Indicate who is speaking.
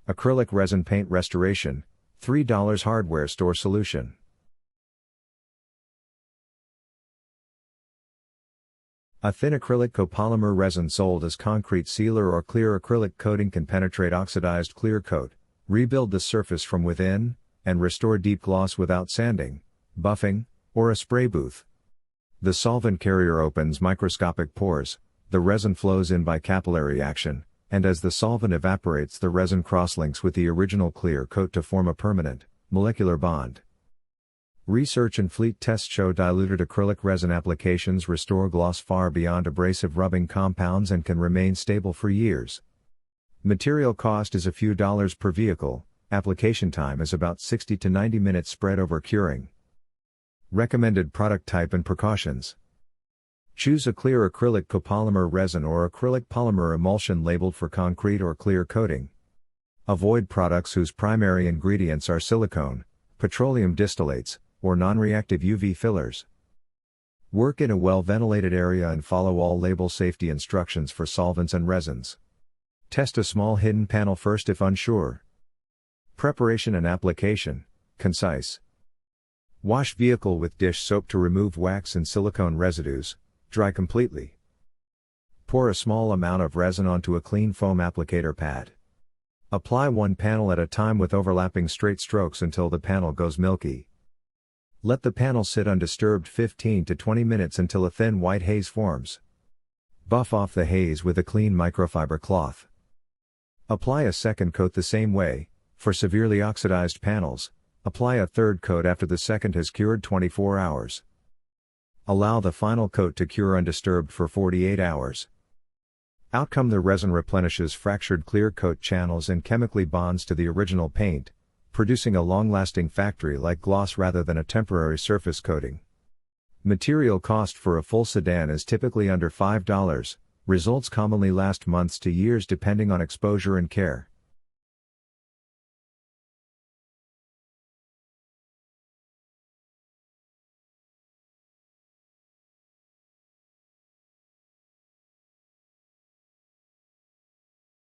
Speaker 1: Acrylic Resin Paint Restoration, $3 Hardware Store Solution. A thin acrylic copolymer resin sold as concrete sealer or clear acrylic coating can penetrate oxidized clear coat, rebuild the surface from within, and restore deep gloss without sanding, buffing, or a spray booth. The solvent carrier opens microscopic pores, the resin flows in by capillary action, and as the solvent evaporates, the resin crosslinks with the original clear coat to form a permanent, molecular bond. Research and fleet tests show diluted acrylic resin applications restore gloss far beyond abrasive rubbing compounds and can remain stable for years. Material cost is a few dollars per vehicle, application time is about 60 to 90 minutes spread over curing. Recommended product type and precautions. Choose a clear acrylic copolymer resin or acrylic polymer emulsion labeled for concrete or clear coating. Avoid products whose primary ingredients are silicone, petroleum distillates, or non-reactive UV fillers. Work in a well-ventilated area and follow all label safety instructions for solvents and resins. Test a small hidden panel first if unsure. Preparation and application, concise. Wash vehicle with dish soap to remove wax and silicone residues, dry completely. Pour a small amount of resin onto a clean foam applicator pad. Apply one panel at a time with overlapping straight strokes until the panel goes milky. Let the panel sit undisturbed 15 to 20 minutes until a thin white haze forms. Buff off the haze with a clean microfiber cloth. Apply a second coat the same way. For severely oxidized panels, apply a third coat after the second has cured 24 hours. Allow the final coat to cure undisturbed for 48 hours. Outcome: the resin replenishes fractured clear coat channels and chemically bonds to the original paint, producing a long-lasting factory-like gloss rather than a temporary surface coating. Material cost for a full sedan is typically under $5, results commonly last months to years depending on exposure and care.